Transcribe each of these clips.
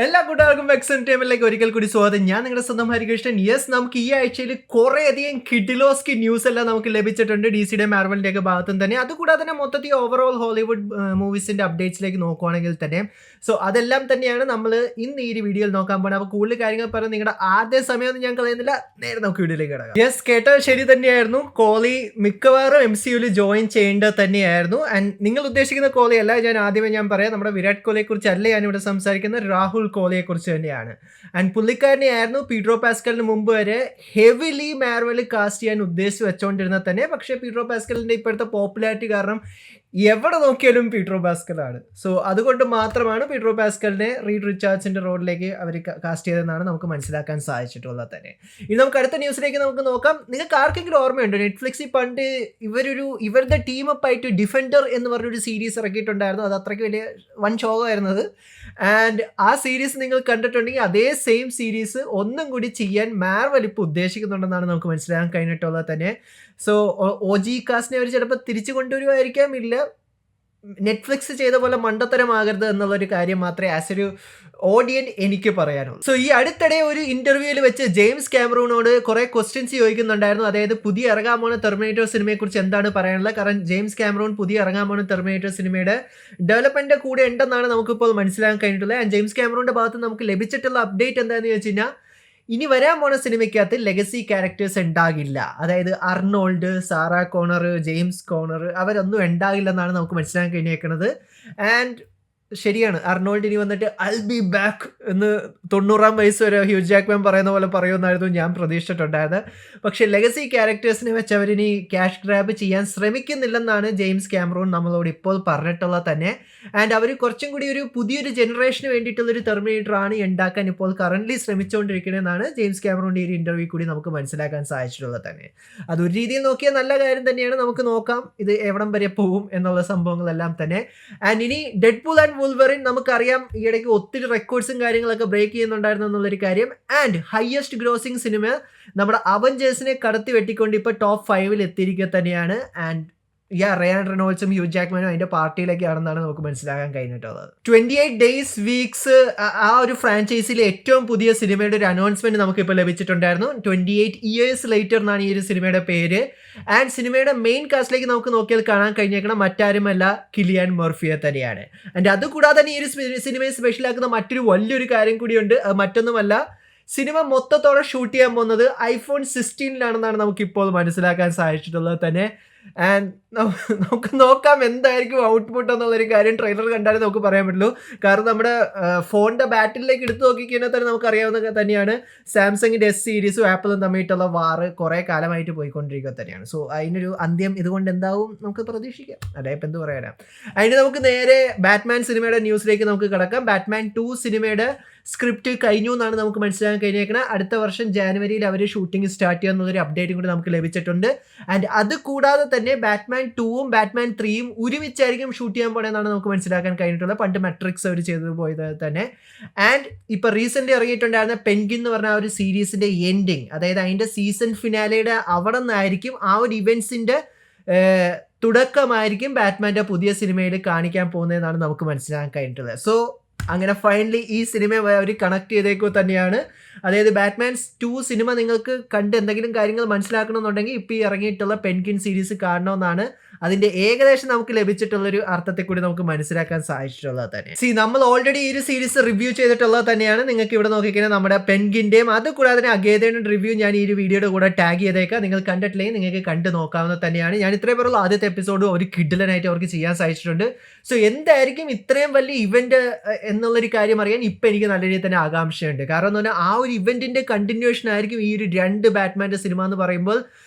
എല്ലാ കൂട്ടുകാർക്കും വെക്സൺ ടൈമിലേക്ക് ഒരിക്കൽ കൂടി സ്വാഗതം. ഞാൻ നിങ്ങളുടെ സ്വന്തം ഹരികൃഷ്ണൻ. യെസ്, നമുക്ക് ഈ ആഴ്ചയിൽ കുറേയധികം കിഡിലോസ്കി ന്യൂസ് എല്ലാം നമുക്ക് ലഭിച്ചിട്ടുണ്ട് DC-യുടെ മാർവലിൻ്റെ ഒക്കെ ഭാഗത്തും തന്നെ. അതുകൂടാതെ തന്നെ മൊത്തത്തിൽ ഓവറോൾ ഹോളിവുഡ് മൂവീസിൻ്റെ അപ്ഡേറ്റ്സിലേക്ക് നോക്കുവാണെങ്കിൽ തന്നെ അതെല്ലാം തന്നെയാണ് നമ്മൾ ഇന്ന് ഈ ഒരു വീഡിയോയിൽ നോക്കാൻ പോകുന്നത്. അപ്പോൾ കൂടുതൽ കാര്യങ്ങൾ പറഞ്ഞ് നിങ്ങളുടെ ആദ്യ സമയമൊന്നും ഞാൻ കളയുന്നില്ല, നേരെ നമുക്ക് വീഡിയോയിലേക്ക് കിടക്കാം. യെസ്, കേട്ടത് ശരി തന്നെയായിരുന്നു. കോഹ്ലി മിക്കവാറും MCUവിൽ ജോയിൻ ചെയ്യേണ്ടത് തന്നെയായിരുന്നു. ആൻഡ് നിങ്ങൾ ഉദ്ദേശിക്കുന്ന കോഹ്ലി അല്ല, ഞാൻ പറയാം, നമ്മുടെ വിരാട് കോഹ്ലിയെ കുറിച്ചല്ല ഞാനിവിടെ സംസാരിക്കുന്നത്, രാഹുൽ കോഹ്ലിയെ കുറിച്ച് തന്നെയാണ്. ആൻഡ് പുള്ളിക്കാരനെ ആയിരുന്നു പീഡ്രോ പാസ്കലിന് മുമ്പ് വരെ ഹെവിലി മാർവൽ കാസ്റ്റ് ചെയ്യാൻ ഉദ്ദേശിച്ച് വെച്ചോണ്ടിരുന്നത് തന്നെ. പക്ഷേ പീഡ്രോ പാസ്കലിന്റെ ഇപ്പോഴത്തെ പോപ്പുലാരിറ്റി കാരണം എവിടെ നോക്കിയാലും പീഡ്രോ പാസ്കലാണ്. അതുകൊണ്ട് മാത്രമാണ് പീഡ്രോ പാസ്കലിനെ റീഡ് റിച്ചാർഡ്സിന്റെ റോളിലേക്ക് അവർ കാസ്റ്റ് ചെയ്തതെന്നാണ് നമുക്ക് മനസ്സിലാക്കാൻ സാധിച്ചിട്ടുള്ളത് തന്നെ. ഇനി നമുക്ക് അടുത്ത ന്യൂസിലേക്ക് നമുക്ക് നോക്കാം. നിങ്ങൾക്ക് ആർക്കെങ്കിലും ഓർമ്മയുണ്ടോ, നെറ്റ്ഫ്ലിക്സിൽ പണ്ട് ഇവരുടെ ടീമപ്പ് ആയിട്ട് ഡിഫൻഡർ എന്ന് പറഞ്ഞൊരു സീരീസ് ഇറക്കിയിട്ടുണ്ടായിരുന്നു. അത് അത്രയ്ക്ക് വലിയ വൻ ശോകമായിരുന്നത്. ആൻഡ് ആ സീരീസ് നിങ്ങൾ കണ്ടിട്ടുണ്ടെങ്കിൽ അതേ സെയിം സീരീസ് ഒന്നും കൂടി ചെയ്യാൻ മാർവൽ ഇപ്പോൾ ഉദ്ദേശിക്കുന്നുണ്ടെന്നാണ് നമുക്ക് മനസ്സിലാക്കാൻ കഴിഞ്ഞിട്ടുള്ളത് തന്നെ. OG കാസ്റ്റിനെ അവർ ചിലപ്പോൾ തിരിച്ചു കൊണ്ടുവരുമായിരിക്കാം, ഇല്ല നെറ്റ്ഫ്ലിക്സ് ചെയ്ത പോലെ മണ്ടത്തരമാകരുത് എന്നുള്ളൊരു കാര്യം മാത്രമേ ആസ് ഒരു ഓഡിയൻസ് എനിക്ക് പറയാനുള്ളൂ. ഈ അടുത്തിടെ ഒരു ഇന്റർവ്യൂവിൽ വെച്ച് ജെയിംസ് കാമറൂണോട് കുറെ ക്വസ്റ്റ്യൻസ് ചോദിക്കുന്നുണ്ടായിരുന്നു. അതായത് പുതിയ ഇറങ്ങാൻ പോകുന്ന ടെർമിനേറ്റർ സിനിമയെ കുറിച്ച് എന്താണ് പറയാനുള്ളത്. കാരണം ജെയിംസ് കാമറൂൺ പുതിയ ഇറങ്ങാൻ പോകുന്ന ടെർമിനേറ്റർ സിനിമയുടെ ഡെവലപ്മെന്റ് കൂടെ ഉണ്ടെന്നാണ് നമുക്കിപ്പോൾ മനസ്സിലാക്കാൻ കഴിഞ്ഞിട്ടുള്ളത്. ആൻഡ് ജെയിംസ് കാമറൂണിന്റെ ഭാഗത്ത് നമുക്ക് ലഭിച്ചിട്ടുള്ള അപ്ഡേറ്റ് എന്താണെന്ന് വെച്ച് കഴിഞ്ഞാൽ, ഇനി വരാൻ പോണ സിനിമയ്ക്കകത്ത് ലെഗസി ക്യാരക്ടേഴ്സ് ഉണ്ടാകില്ല. അതായത് Arnold, Sarah Connor, James Connor അവരൊന്നും ഉണ്ടാകില്ലെന്നാണ് നമുക്ക് മനസ്സിലാക്കാൻ കഴിഞ്ഞേക്കുന്നത്. ആൻഡ് ശരിയാണ്, അർണോൾഡ് ഇനി വന്നിട്ട് ഐൽ ബി ബാക്ക് എന്ന് 90-ാം വയസ്സ് വരെ ഹ്യൂ ജാക്ക്മാൻ പറയുന്ന പോലെ പറയുമെന്നായിരുന്നു ഞാൻ പ്രതീക്ഷിച്ചിട്ടുണ്ടായിരുന്നത്. പക്ഷേ ലെഗസി ക്യാരക്ടേഴ്സിനെ വെച്ച് അവരിനി ക്യാഷ് ഗ്രാബ് ചെയ്യാൻ ശ്രമിക്കുന്നില്ലെന്നാണ് ജെയിംസ് കാമറൂൺ നമ്മളോട് ഇപ്പോൾ പറഞ്ഞിട്ടുള്ളത് തന്നെ. ആൻഡ് അവർ കുറച്ചും കൂടി ഒരു പുതിയൊരു ജനറേഷന് വേണ്ടിയിട്ടുള്ളൊരു ടെർമിനേറ്റർ ആണ് ഉണ്ടാക്കാൻ ഇപ്പോൾ കറൻ്റ്ലി ശ്രമിച്ചുകൊണ്ടിരിക്കുന്നതെന്നാണ് ജെയിംസ് കാമറൂണിൻ്റെ ഈ ഇന്റർവ്യൂ കൂടി നമുക്ക് മനസ്സിലാക്കാൻ സാധിച്ചിട്ടുള്ളത് തന്നെ. അതൊരു രീതിയിൽ നോക്കിയാൽ നല്ല കാര്യം തന്നെയാണ്. നമുക്ക് നോക്കാം ഇത് എവിടം വരെ പോവും എന്നുള്ള സംഭവങ്ങളെല്ലാം തന്നെ. ആൻഡ് ഇനി ഡെഡ്പൂൾ ആൻഡ് വുൾവറിൻ നമുക്കറിയാം ഈ ഇടയ്ക്ക് ഒത്തിരി റെക്കോർഡ്സും കാര്യങ്ങളൊക്കെ ബ്രേക്ക് ചെയ്യുന്നുണ്ടായിരുന്നു എന്നുള്ളൊരു കാര്യം. ആൻഡ് ഹയസ്റ്റ് ഗ്രോസിംഗ് സിനിമ നമ്മുടെ അവഞ്ചേഴ്സിനെ കടത്തി വെട്ടിക്കൊണ്ട് ഇപ്പോൾ ടോപ്പ് 5-ൽ എത്തിയിരിക്കുക തന്നെയാണ്. ആൻഡ് റയാൻ റെനോൾഡ്സും ഹ്യൂ ജാക്ക്മാനും അതിന്റെ പാർട്ടിയിലേക്കാണെന്നാണ് നമുക്ക് മനസ്സിലാക്കാൻ കഴിഞ്ഞിട്ടുള്ളത്. 28 ഡേയ്സ് വീക്സ് ആ ഒരു ഫ്രാഞ്ചൈസിയിലെ ഏറ്റവും പുതിയ സിനിമയുടെ ഒരു അനൗൺസ്മെന്റ് നമുക്ക് ഇപ്പോൾ ലഭിച്ചിട്ടുണ്ടായിരുന്നു. 28 ഇയേഴ്സ് ലേറ്റർ എന്നാണ് ഈ ഒരു സിനിമയുടെ പേര്. ആൻഡ് സിനിമയുടെ മെയിൻ കാസ്റ്റിലേക്ക് നമുക്ക് നോക്കിയാൽ കാണാൻ കഴിഞ്ഞേക്കണം മറ്റാരുമല്ല, കിലിയാൻ മർഫിയെ തന്നെയാണ്. ആൻഡ് അതുകൂടാതെ തന്നെ ഈ ഒരു സിനിമയെ സ്പെഷ്യലാക്കുന്ന മറ്റൊരു വലിയൊരു കാര്യം കൂടിയുണ്ട്. മറ്റൊന്നുമല്ല, സിനിമ മൊത്തത്തോടെ ഷൂട്ട് ചെയ്യാൻ പോകുന്നത് iPhone 16-ലാണെന്നാണ് നമുക്കിപ്പോൾ മനസ്സിലാക്കാൻ സാധിച്ചിട്ടുള്ളത് തന്നെ. ആൻഡ് നമുക്ക് നോക്കാം എന്തായിരിക്കും ഔട്ട്പുട്ട് എന്നുള്ളൊരു കാര്യം ട്രെയിലർ കണ്ടാലേ നമുക്ക് പറയാൻ പറ്റുള്ളൂ. കാരണം നമ്മുടെ ഫോണിൻ്റെ ബാറ്ററിയിലേക്ക് എടുത്തു നോക്കിക്കഴിഞ്ഞാൽ തന്നെ നമുക്ക് അറിയാവുന്ന തന്നെയാണ് സാംസങ്ങിൻ്റെ S സീരീസും ആപ്പിളും തമ്മിലുള്ള വാറ് കുറേ കാലമായിട്ട് പോയിക്കൊണ്ടിരിക്കുക തന്നെയാണ്. അതിനൊരു അന്ത്യം ഇതുകൊണ്ട് എന്താവും നമുക്ക് പ്രതീക്ഷിക്കാം, അല്ലേ? ഇപ്പം എന്ത് പറയാനാ. അതിന് നമുക്ക് നേരെ ബാറ്റ്മാൻ സിനിമയുടെ ന്യൂസിലേക്ക് നമുക്ക് കിടക്കാം. ബാറ്റ്മാൻ 2 സിനിമയുടെ സ്ക്രിപ്റ്റ് കഴിഞ്ഞു എന്നാണ് നമുക്ക് മനസ്സിലാക്കാൻ കഴിഞ്ഞേക്കുന്നത്. അടുത്ത വർഷം ജാനുവരിയിൽ അവർ ഷൂട്ടിംഗ് സ്റ്റാർട്ട് ചെയ്യുക എന്നുള്ളൊരു അപ്ഡേറ്റും കൂടി നമുക്ക് ലഭിച്ചിട്ടുണ്ട്. ആൻഡ് അത് കൂടാതെ തന്നെ ബാറ്റ്മാൻ 2-ഉം ബാറ്റ്മാൻ 3-യും ഒരുമിച്ചായിരിക്കും ഷൂട്ട് ചെയ്യാൻ പോകണമെന്നാണ് നമുക്ക് മനസ്സിലാക്കാൻ കഴിഞ്ഞിട്ടുള്ളത്. പണ്ട് മെട്രിക്സ് അവർ ചെയ്തു പോയത് തന്നെ. ആൻഡ് ഇപ്പോൾ റീസെൻ്റ്ലി ഇറങ്ങിയിട്ടുണ്ടായിരുന്ന പെൻഗിൻ എന്ന് പറഞ്ഞ ഒരു സീരീസിൻ്റെ എൻഡിങ്, അതായത് അതിൻ്റെ സീസൺ ഫിനാലയുടെ അവിടെ നിന്നായിരിക്കും ആ ഒരു ഇവൻസിൻ്റെ തുടക്കമായിരിക്കും ബാറ്റ്മാൻ്റെ പുതിയ സിനിമയിൽ കാണിക്കാൻ പോകുന്നതെന്നാണ് നമുക്ക് മനസ്സിലാക്കാൻ കഴിഞ്ഞിട്ടുള്ളത്. അങ്ങനെ ഫൈനലി ഈ സിനിമ അവർ കണക്ട് ചെയ്തേക്കുക തന്നെയാണ്. അതായത് ബാറ്റ്മാൻ 2 സിനിമ നിങ്ങൾക്ക് കണ്ട് എന്തെങ്കിലും കാര്യങ്ങൾ മനസ്സിലാക്കണമെന്നുണ്ടെങ്കിൽ ഇപ്പോൾ ഈ ഇറങ്ങിയിട്ടുള്ള പെൻഗിൻ സീരീസ് കാണണമെന്നാണ് അതിൻ്റെ ഏകദേശം നമുക്ക് ലഭിച്ചിട്ടുള്ളൊരു അർത്ഥത്തെ കൂടി നമുക്ക് മനസ്സിലാക്കാൻ സാധിച്ചിട്ടുള്ളത് തന്നെ. നമ്മൾ ഓൾറെഡി ഈ ഒരു സീരീസ് റിവ്യൂ ചെയ്തിട്ടുള്ളത് തന്നെയാണ്. നിങ്ങൾക്ക് ഇവിടെ നോക്കിക്കഴിഞ്ഞാൽ നമ്മുടെ പെൻഗിൻ്റെയും അതുകൂടാതെ തന്നെ അഗേതയുടെ റിവ്യൂ ഞാൻ ഈ ഒരു വീഡിയോയുടെ കൂടെ ടാഗ് ചെയ്തേക്കാം. നിങ്ങൾ കണ്ടിട്ടില്ലെങ്കിൽ നിങ്ങൾക്ക് കണ്ടു നോക്കാവുന്നത് തന്നെയാണ്. ഞാൻ ഇത്രയും പേരുള്ള ആദ്യത്തെ എപ്പിസോഡ് ഒരു കിഡിലനായിട്ട് അവർക്ക് ചെയ്യാൻ സാധിച്ചിട്ടുണ്ട്. എന്തായിരിക്കും ഇത്രയും വലിയ ഇവന്റ് എന്നുള്ളൊരു കാര്യം അറിയാൻ ഇപ്പം എനിക്ക് നല്ല രീതിയിൽ തന്നെ ആകാംക്ഷയുണ്ട്. കാരണം എന്ന് പറഞ്ഞാൽ ആ ഒരു ഇവന്റിന്റെ കണ്ടിന്യൂഷൻ ആയിരിക്കും ഈ ഒരു 2 ബാറ്റ്മാൻ്റെ സിനിമ എന്ന് പറയുമ്പോൾ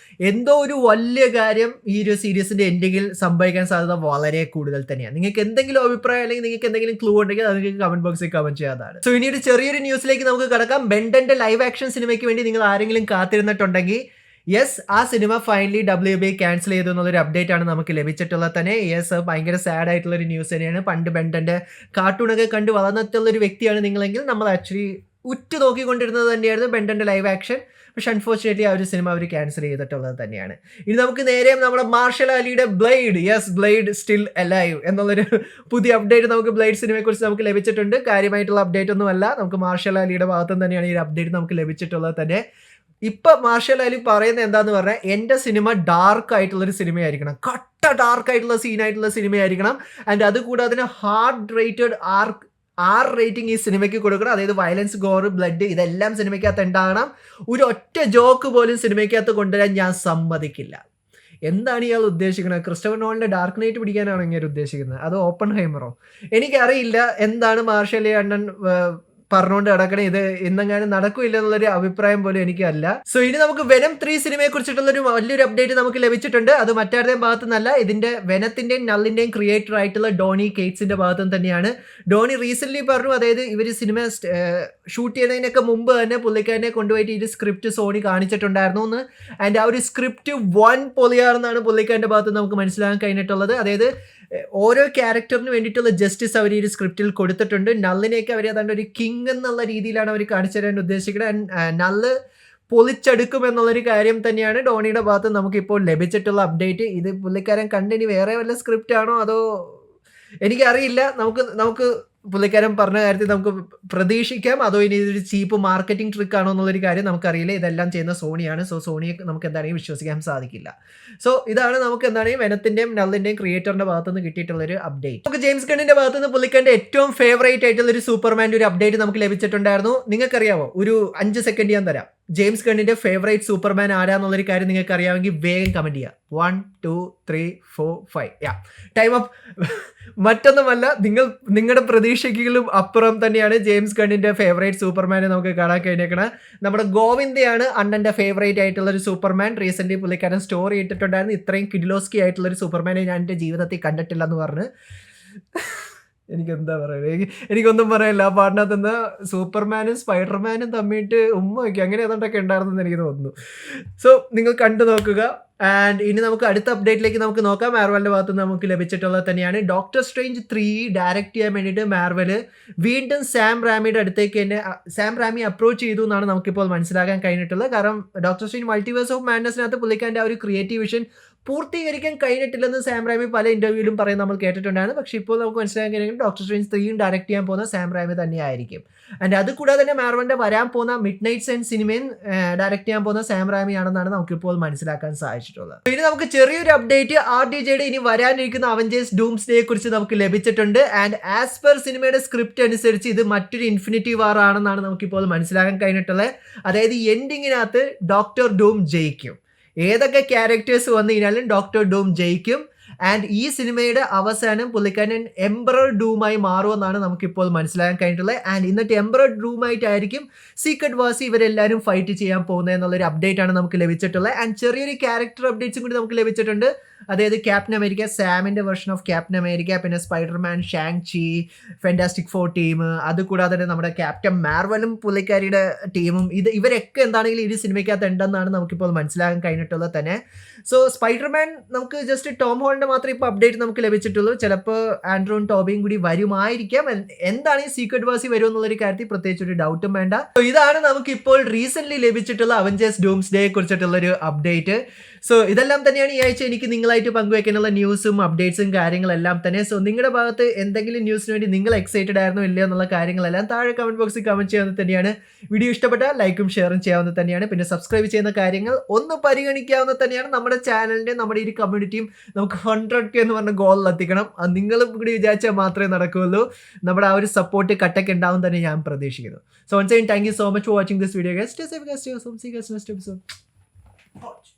എന്തോ ഒരു വലിയ കാര്യം ഈ ഒരു സീരീസിന്റെ എൻഡിങ്ങിൽ സംഭവിക്കാൻ സാധ്യത വളരെ കൂടുതൽ തന്നെയാണ്. നിങ്ങൾക്ക് എന്തെങ്കിലും അഭിപ്രായം അല്ലെങ്കിൽ നിങ്ങൾക്ക് എന്തെങ്കിലും ക്ലൂ ഉണ്ടെങ്കിൽ അത് നിങ്ങൾക്ക് കമന്റ് ബോക്സിൽ കമന്റ് ചെയ്യാതാണ്. ഇനി ഒരു ചെറിയൊരു ന്യൂസിലേക്ക് നമുക്ക് കടക്കാം. ബെൻഡന്റെ ലൈവ് ആക്ഷൻ സിനിമയ്ക്ക് വേണ്ടി നിങ്ങൾ ആരെങ്കിലും കാത്തിരുന്നിട്ടുണ്ടെങ്കിൽ യെസ്, ആ സിനിമ ഫൈനലി WB ക്യാൻസൽ ചെയ്തു എന്നുള്ളൊരു അപ്ഡേറ്റ് ആണ് നമുക്ക് ലഭിച്ചിട്ടുള്ളത് തന്നെ. യെസ്, ഭയങ്കര സാഡ് ആയിട്ടുള്ളൊരു ന്യൂസ് തന്നെയാണ്. പണ്ട് ബെൻഡന്റെ കാർട്ടൂണൊക്കെ കണ്ട് വളർന്നിട്ടുള്ളൊരു വ്യക്തിയാണ് നിങ്ങളെങ്കിൽ നമ്മൾ ആക്ച്വലി ഉറ്റു നോക്കിക്കൊണ്ടിരുന്നത് തന്നെയായിരുന്നു ബെൻഡൻ്റെ ലൈവ് ആക്ഷൻ. പക്ഷെ അൺഫോർച്ചുനേറ്റ്ലി ആ ഒരു സിനിമ അവർ ക്യാൻസൽ ചെയ്തിട്ടുള്ളത് തന്നെയാണ്. ഇനി നമുക്ക് നേരെ നമ്മുടെ മാർഷൽ അലിയുടെ ബ്ലേഡ് സ്റ്റിൽ അലൈവ് എന്നുള്ളൊരു പുതിയ അപ്ഡേറ്റ് നമുക്ക് ബ്ലേഡ് സിനിമയെക്കുറിച്ച് നമുക്ക് ലഭിച്ചിട്ടുണ്ട്. കാര്യമായിട്ടുള്ള അപ്ഡേറ്റ് ഒന്നുമല്ല, നമുക്ക് മാർഷൽ അലിയുടെ ഭാഗത്തും തന്നെയാണ് ഈ ഒരു അപ്ഡേറ്റ് നമുക്ക് ലഭിച്ചിട്ടുള്ളത് തന്നെ. ഇപ്പം മാർഷൽ അലി പറയുന്നത് എന്താന്ന് പറഞ്ഞാൽ, എൻ്റെ സിനിമ ഡാർക്ക് ആയിട്ടുള്ളൊരു സിനിമയായിരിക്കണം, കട്ട ഡാർക്ക് ആയിട്ടുള്ള സീനായിട്ടുള്ള സിനിമയായിരിക്കണം. ആൻഡ് അതുകൂടാതെ ഹാർഡ് റേറ്റഡ് ആർ റേറ്റിംഗ് ഈ സിനിമയ്ക്ക് കൊടുക്കണം. അതായത് വയലൻസ്, ഗോർ, ബ്ലഡ് ഇതെല്ലാം സിനിമയ്ക്കകത്ത് ഉണ്ടാകണം. ഒരു ഒറ്റ ജോക്ക് പോലും സിനിമയ്ക്കകത്ത് കൊണ്ടുവരാൻ ഞാൻ സമ്മതിക്കില്ല. എന്താണ് ഇയാൾ ഉദ്ദേശിക്കുന്നത്? ക്രിസ്റ്റഫർ നോളന്റെ ഡാർക്ക് നൈറ്റ് പിടിക്കാനാണോ ഇങ്ങനെ ഉദ്ദേശിക്കുന്നത്? അതോ ഓപ്പൺ ഹൈമറോ? എനിക്കറിയില്ല എന്താണ് മാർഷൽ അലി അണ്ണൻ പറഞ്ഞുകൊണ്ട് കിടക്കണേ. ഇത് ഇന്നെങ്ങാനും നടക്കില്ല എന്നുള്ളൊരു അഭിപ്രായം പോലും എനിക്കല്ല. സോ ഇനി നമുക്ക് വെനം 3 സിനിമയെ കുറിച്ചിട്ടുള്ളൊരു വലിയൊരു അപ്ഡേറ്റ് നമുക്ക് ലഭിച്ചിട്ടുണ്ട്. അത് മറ്റാരുടെയും ഭാഗത്തു നിന്നല്ല, ഇതിന്റെ വെനത്തിന്റെയും നള്ളിന്റെയും ക്രിയേറ്റർ ആയിട്ടുള്ള ഡോണി കേറ്റ്സിന്റെ ഭാഗത്തും തന്നെയാണ്. ഡോണി റീസെന്റ് പറഞ്ഞു, അതായത് ഇവർ സിനിമ ഷൂട്ട് ചെയ്യുന്നതിനൊക്കെ മുമ്പ് തന്നെ പുള്ളിക്കാരനെ കൊണ്ടുപോയിട്ട് ഈ സ്ക്രിപ്റ്റ് സോണി കാണിച്ചിട്ടുണ്ടായിരുന്നു എന്ന്. ആൻഡ് ആ ഒരു സ്ക്രിപ്റ്റ് വൻ പൊളിയാണെന്നാണ് പുള്ളിക്കാരന്റെ ഭാഗത്ത് നമുക്ക് മനസ്സിലാക്കാൻ കഴിഞ്ഞിട്ടുള്ളത്. അതായത് ഓരോ ക്യാരക്ടറിന് വേണ്ടിയിട്ടുള്ള ജസ്റ്റിസ് അവർ ഈ ഒരു സ്ക്രിപ്റ്റിൽ കൊടുത്തിട്ടുണ്ട്. നള്ളിനെയൊക്കെ അവർ ഏതാണ്ട് ഒരു കിങ് എന്നുള്ള രീതിയിലാണ് അവർ കാണിച്ചു തരാൻ ഉദ്ദേശിക്കുന്നത്. നള്ള് പൊളിച്ചെടുക്കും എന്നുള്ളൊരു കാര്യം തന്നെയാണ് ഡോണിയുടെ ഭാഗത്ത് നമുക്കിപ്പോൾ ലഭിച്ചിട്ടുള്ള അപ്ഡേറ്റ്. ഇത് പുള്ളിക്കാരൻ കണ്ടിനി വേറെ വല്ല സ്ക്രിപ്റ്റ് ആണോ അതോ എനിക്കറിയില്ല. നമുക്ക് പുള്ളിക്കാരൻ പറഞ്ഞ കാര്യത്തിൽ നമുക്ക് പ്രതീക്ഷിക്കാം. അതോ ഇനി ഇതൊരു ചീപ്പ് മാർക്കറ്റിംഗ് ട്രിക്ക് ആണോ എന്നുള്ളൊരു കാര്യം നമുക്കറിയില്ല. ഇതെല്ലാം ചെയ്യുന്ന സോണിയാണ്. സോ സോണിയെ നമുക്ക് എന്താണെങ്കിലും വിശ്വസിക്കാൻ സാധിക്കില്ല. സോ ഇതാണ് നമുക്ക് എന്താണെങ്കിൽ വെനത്തിന്റെയും നള്ളിന്റെയും ക്രിയേറ്ററിന്റെ ഭാഗത്തുനിന്ന് കിട്ടിയിട്ടുള്ളൊരു അപ്ഡേറ്റ്. നമുക്ക് ജെയിംസ് ഗണ്ണിന്റെ ഭാഗത്തുനിന്ന് പുള്ളിക്കാരന്റെ ഏറ്റവും ഫേവറേറ്റ് ആയിട്ടുള്ള ഒരു സൂപ്പർമാൻ്റെ ഒരു അപ്ഡേറ്റ് നമുക്ക് ലഭിച്ചിട്ടുണ്ടായിരുന്നു. നിങ്ങൾക്കറിയാമോ? ഒരു 5 സെക്കൻഡ് ഞാൻ തരാം. ജെയിംസ് ഗണ്ണിന്റെ ഫേവറേറ്റ് സൂപ്പർമാൻ ആരാന്നുള്ളൊരു കാര്യം നിങ്ങൾക്ക് അറിയാമെങ്കിൽ വേഗം കമന്റ് ചെയ്യുക. 1 2 3 4 5 ടൈം അപ്പ്. മറ്റൊന്നുമല്ല, നിങ്ങളുടെ പ്രതീക്ഷയ്ക്കും അപ്പുറം തന്നെയാണ് ജെയിംസ് ഗണ്ണിന്റെ ഫേവറേറ്റ് സൂപ്പർമാനെ നമുക്ക് കാണാൻ കഴിഞ്ഞേക്കണം. നമ്മുടെ ഗോവിന്ദയാണ് അണ്ണന്റെ ഫേവറേറ്റ് ആയിട്ടുള്ള ഒരു സൂപ്പർമാൻ. റീസെന്റ് പുള്ളിക്കാരൻ സ്റ്റോറി ഇട്ടിട്ടുണ്ടായിരുന്നു, ഇത്രയും കിഡിലോസ്കി ആയിട്ടുള്ള ഒരു സൂപ്പർമാനെ ഞാൻ എൻ്റെ ജീവിതത്തിൽ കണ്ടിട്ടില്ല എന്ന് പറഞ്ഞ്. എനിക്കെന്താ പറയുക, എനിക്കൊന്നും പറയാനില്ല. ആ പാട്ടിനകത്ത് നിന്ന് സൂപ്പർമാനും സ്പൈഡർമാനും തമ്മിയിട്ട് ഉമ്മ വയ്ക്കും, അങ്ങനെ ഏതാണ്ടൊക്കെ ഉണ്ടായിരുന്നെന്ന് എനിക്ക് തോന്നുന്നു. സോ നിങ്ങൾ കണ്ടു നോക്കുക. ആൻഡ് ഇനി നമുക്ക് അടുത്ത അപ്ഡേറ്റിലേക്ക് നമുക്ക് നോക്കാം. മാർവലിൻ്റെ ഭാഗത്ത് നമുക്ക് ലഭിച്ചിട്ടുള്ളത് തന്നെയാണ്. ഡോക്ടർ സ്ട്രേഞ്ച് 3 ഡയറക്റ്റ് ചെയ്യാൻ വേണ്ടിയിട്ട് മാർവല് വീണ്ടും സാം റാമിയുടെ അടുത്തേക്ക് തന്നെ സാം റാമി അപ്രോച്ച് ചെയ്തു എന്നാണ് നമുക്കിപ്പോൾ മനസ്സിലാക്കാൻ കഴിഞ്ഞിട്ടുള്ളത്. കാരണം ഡോക്ടർ സ്ട്രേഞ്ച് മൾട്ടിവേഴ്സ് ഓഫ് മാഡ്നസിനകത്ത് പുള്ളിക്കാരൻ്റെ ആ ഒരു ക്രിയേറ്റീവ് വിഷൻ പൂർത്തീകരിക്കാൻ കഴിഞ്ഞിട്ടില്ലെന്ന് സാം റാമി പല ഇന്റർവ്യൂവിലും പറയുന്നത് നമ്മൾ കേട്ടിട്ടുണ്ടായിരുന്നു. പക്ഷേ ഇപ്പോൾ നമുക്ക് മനസ്സിലാക്കാൻ കഴിയും ഡോക്ടർ സ്ട്രേഞ്ച് 3 ഡയറക്റ്റ് ചെയ്യാൻ പോകുന്ന സാം റാമി തന്നെയായിരിക്കും. ആൻഡ് അത് കൂടാതെ തന്നെ മാർവലിൻ്റെ വരാൻ പോകുന്ന മിഡ് നൈറ്റ്സ് ആൻഡ് സിനിമയും ഡയറക്റ്റ് ചെയ്യാൻ പോകുന്ന സാം റാമി ആണെന്നാണ് നമുക്കിപ്പോൾ മനസ്സിലാക്കാൻ സാധിച്ചിട്ടുള്ളത്. ഇനി നമുക്ക് ചെറിയൊരു അപ്ഡേറ്റ് RDJയുടെ ഇനി വരാനിരിക്കുന്ന അവഞ്ചേഴ്സ് ഡൂംസ്ഡേയെ കുറിച്ച് നമുക്ക് ലഭിച്ചിട്ടുണ്ട്. ആൻഡ് ആസ് പെർ സിനിമയുടെ സ്ക്രിപ്റ്റ് അനുസരിച്ച് ഇത് മറ്റൊരു ഇൻഫിനിറ്റി വാർ ആണെന്നാണ് നമുക്കിപ്പോൾ മനസ്സിലാക്കാൻ കഴിഞ്ഞിട്ടുള്ളത്. അതായത് എൻഡിങ്ങിനകത്ത് ഡോക്ടർ ഡൂം ജയിക്കും. ഏതൊക്കെ ക്യാരക്ടേഴ്സ് വന്നു കഴിഞ്ഞാലും ഡോക്ടർ ഡൂം ജയിക്കും. ആൻഡ് ഈ സിനിമയുടെ അവസാനം പുള്ളിക്കാരൻ എംബറർ ഡൂമായി മാറുമെന്നാണ് നമുക്കിപ്പോൾ മനസ്സിലാക്കാൻ കഴിഞ്ഞിട്ടുള്ളത്. ആൻഡ് ഇന്നത്തെ എംബറർ ഡൂമായിട്ടായിരിക്കും സീക്രട്ട് വാസി ഇവരെല്ലാവരും ഫൈറ്റ് ചെയ്യാൻ പോകുന്നത് എന്നുള്ളൊരു അപ്ഡേറ്റ് ആണ് നമുക്ക് ലഭിച്ചിട്ടുള്ളത്. ആൻഡ് ചെറിയൊരു ക്യാരക്ടർ അപ്ഡേറ്റ്സും കൂടി നമുക്ക് ലഭിച്ചിട്ടുണ്ട്. അതായത് ക്യാപ്റ്റൻ അമേരിക്ക, സാമിൻ്റെ വെർഷൻ ഓഫ് ക്യാപ്റ്റൻ അമേരിക്ക, പിന്നെ Spiderman, Shang Chi, Fantastic Four team, അതുകൂടാതെ തന്നെ നമ്മുടെ ക്യാപ്റ്റൻ മാർവലും പുള്ളിക്കാരിയുടെ ടീമും ഇവരൊക്കെ എന്താണെങ്കിലും ഈ സിനിമയ്ക്കകത്ത് ഉണ്ടെന്നാണ് നമുക്കിപ്പോൾ മനസ്സിലാക്കാൻ കഴിഞ്ഞിട്ടുള്ളത് തന്നെ. സോ സ്പൈഡർമാൻ നമുക്ക് ജസ്റ്റ് ടോം ഹോളണ്ട് മാത്രമേ ഇപ്പോൾ അപ്ഡേറ്റ് നമുക്ക് ലഭിച്ചിട്ടുള്ളൂ. ചിലപ്പോൾ ആൻഡ്രൂവും ടോബിയും കൂടി വരുമായിരിക്കാം. എന്താണ് ഈ സീക്രട്ട് വാസി വരും എന്നുള്ളൊരു കാര്യത്തിൽ പ്രത്യേകിച്ച് ഒരു ഡൗട്ടും വേണ്ട. സോ ഇതാണ് നമുക്കിപ്പോൾ റീസെന്റ് ലഭിച്ചിട്ടുള്ള അവഞ്ചേഴ്സ് ഡൂംസ്ഡേയെ കുറിച്ചിട്ടുള്ളൊരു അപ്ഡേറ്റ്. സോ ഇതെല്ലാം തന്നെയാണ് ഈ ആഴ്ച എനിക്ക് നിങ്ങളായിട്ട് പങ്കുവയ്ക്കാനുള്ള ന്യൂസും അപ്ഡേറ്റ്സും കാര്യങ്ങളെല്ലാം തന്നെ. സോ നിങ്ങളുടെ ഭാഗത്ത് എന്തെങ്കിലും ന്യൂസിന് വേണ്ടി നിങ്ങൾ എക്സൈറ്റഡ് ആയിരുന്നോ ഇല്ലയോ എന്നുള്ള കാര്യങ്ങളെല്ലാം താഴെ കമന്റ് ബോക്സിൽ കമന്റ് ചെയ്യാവുന്നത് തന്നെയാണ്. വീഡിയോ ഇഷ്ടപ്പെട്ടാൽ ലൈക്കും ഷെയറും ചെയ്യാവുന്നത് തന്നെയാണ്. പിന്നെ സബ്സ്ക്രൈബ് ചെയ്യുന്ന കാര്യങ്ങൾ ഒന്ന് പരിഗണിക്കാവുന്നത് തന്നെയാണ്. നമ്മുടെ ചാനലിൻ്റെ നമ്മുടെ ഈ കമ്മ്യൂണിറ്റിയും നമുക്ക് 100K എന്ന് പറഞ്ഞ ഗോളിൽ എത്തിക്കണം. അത് നിങ്ങളും കൂടി വിചാരിച്ചാൽ മാത്രമേ നടക്കുകയുള്ളൂ. നമ്മുടെ ആ ഒരു സപ്പോർട്ട് കട്ടയ്ക്ക് ഉണ്ടാവും തന്നെ ഞാൻ പ്രതീക്ഷിക്കുന്നു. So once again thank you so much for watching this video. Stay safe guys, stay awesome. See you guys next episode.